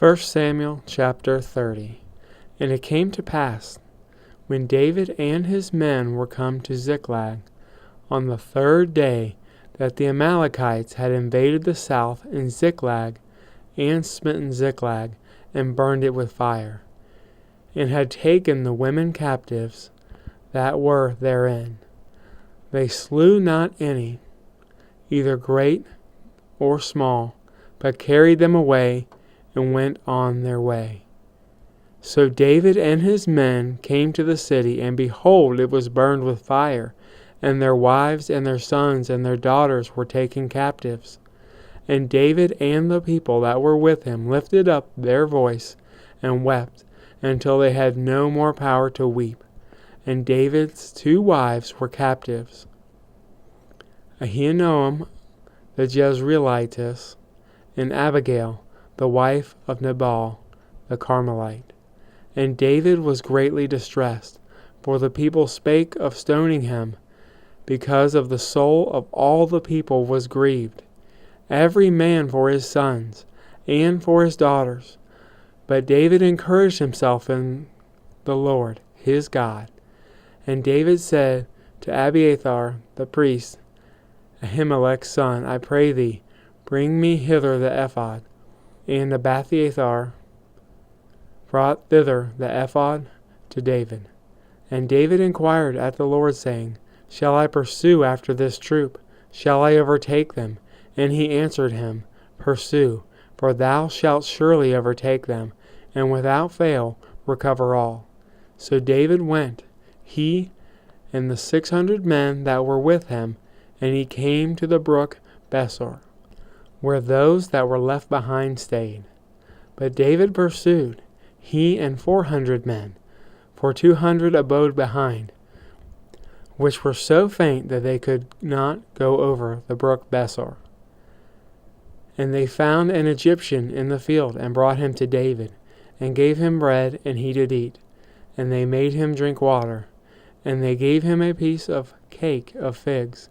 1 Samuel chapter 30. And it came to pass, when David and his men were come to Ziklag, on the third day, that the Amalekites had invaded the south in Ziklag, and smitten Ziklag, and burned it with fire, and had taken the women captives that were therein. They slew not any, either great or small, but carried them away, and went on their way. So David and his men came to the city, and behold, it was burned with fire, and their wives and their sons and their daughters were taken captives. And David and the people that were with him lifted up their voice and wept, until they had no more power to weep. And David's 2 wives were captives, Ahinoam the Jezreelitess, and Abigail, the wife of Nabal the Carmelite. And David was greatly distressed, for the people spake of stoning him, because of the soul of all the people was grieved, every man for his sons, and for his daughters. But David encouraged himself in the Lord his God. And David said to Abiathar the priest, Ahimelech's son, I pray thee, bring me hither the ephod. And Abiathar brought thither the ephod to David. And David inquired at the Lord, saying, Shall I pursue after this troop? Shall I overtake them? And he answered him, Pursue, for thou shalt surely overtake them, and without fail recover all. So David went, he and the 600 men that were with him, and he came to the brook Besor, where those that were left behind stayed. But David pursued, he and 400 men, for 200 abode behind, which were so faint that they could not go over the brook Besor. And they found an Egyptian in the field, and brought him to David, and gave him bread, and he did eat. And they made him drink water, and they gave him a piece of cake of figs,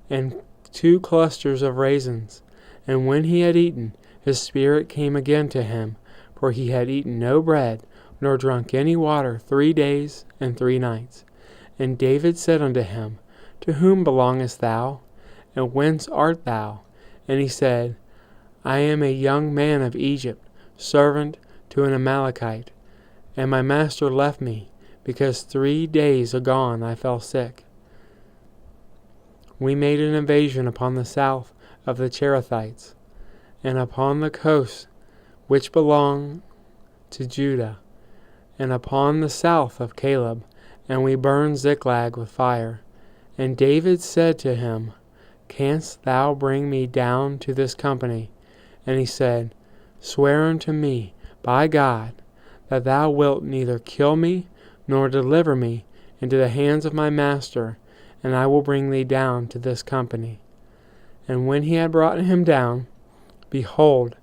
and 2 clusters of raisins. And when he had eaten, his spirit came again to him, for he had eaten no bread, nor drunk any water 3 days and 3 nights. And David said unto him, To whom belongest thou? And whence art thou? And he said, I am a young man of Egypt, servant to an Amalekite. And my master left me, because 3 days agone I fell sick. We made an invasion upon the south of the Cherethites, and upon the coast which belong to Judah, and upon the south of Caleb, and we burned Ziklag with fire. And David said to him, Canst thou bring me down to this company? And he said, Swear unto me by God, that thou wilt neither kill me, nor deliver me into the hands of my master, and I will bring thee down to this company. And when he had brought him down, behold,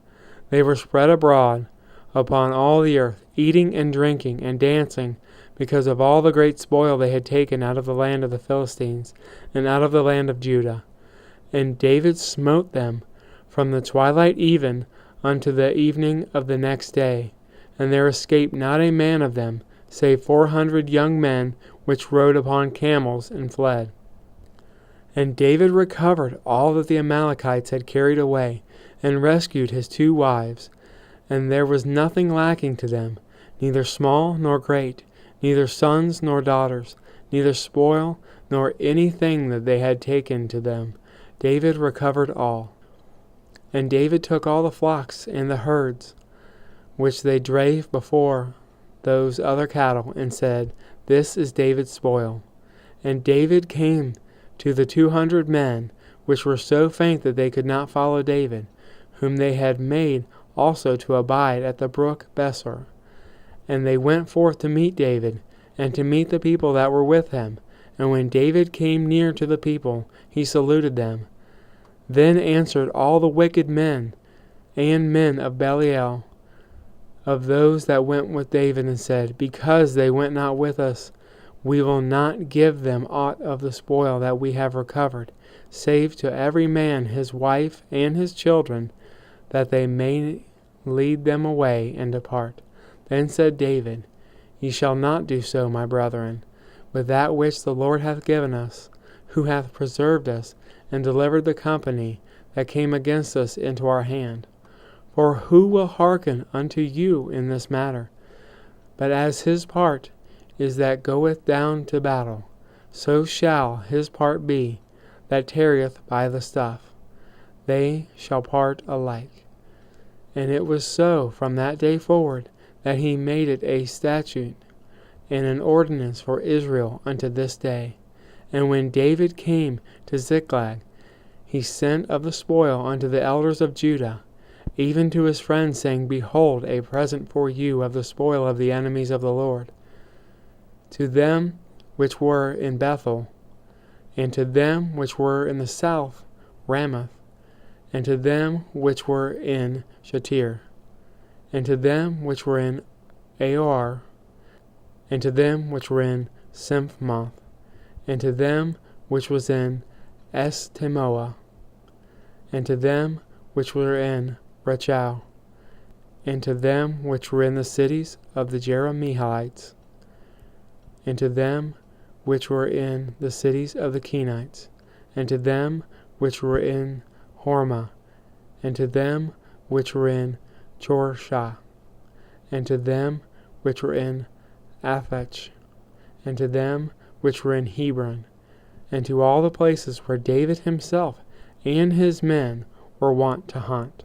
they were spread abroad upon all the earth, eating and drinking and dancing, because of all the great spoil they had taken out of the land of the Philistines, and out of the land of Judah. And David smote them from the twilight even unto the evening of the next day, and there escaped not a man of them, save 400 young men, which rode upon camels and fled. And David recovered all that the Amalekites had carried away, and rescued his 2 wives, and there was nothing lacking to them, neither small nor great, neither sons nor daughters, neither spoil nor anything that they had taken to them. David recovered all. And David took all the flocks and the herds, which they drave before those other cattle, and said, This is David's spoil. And David came to the 200 men, which were so faint that they could not follow David, whom they had made also to abide at the brook Besor. And they went forth to meet David, and to meet the people that were with him. And when David came near to the people, he saluted them. Then answered all the wicked men and men of Belial, of those that went with David, and said, Because they went not with us, we will not give them aught of the spoil that we have recovered, save to every man his wife and his children, that they may lead them away and depart. Then said David, Ye shall not do so, my brethren, with that which the Lord hath given us, who hath preserved us, and delivered the company that came against us into our hand. For who will hearken unto you in this matter? But as his part is that goeth down to battle, so shall his part be that tarrieth by the stuff. They shall part alike. And it was so from that day forward, that he made it a statute and an ordinance for Israel unto this day. And when David came to Ziklag, he sent of the spoil unto the elders of Judah, even to his friends, saying, Behold, a present for you of the spoil of the enemies of the Lord. To them which were in Bethel, and to them which were in the south, Ramoth, and to them which were in Shatir, and to them which were in Aor, and to them which were in Simphmoth, and to them which was in Estemoa, and to them which were in Rechau, and to them which were in the cities of the Jerahmeelites, and to them which were in the cities of the Kenites, and to them which were in Hormah, and to them which were in Chorshah, and to them which were in Aphech, and to them which were in Hebron, and to all the places where David himself and his men were wont to hunt.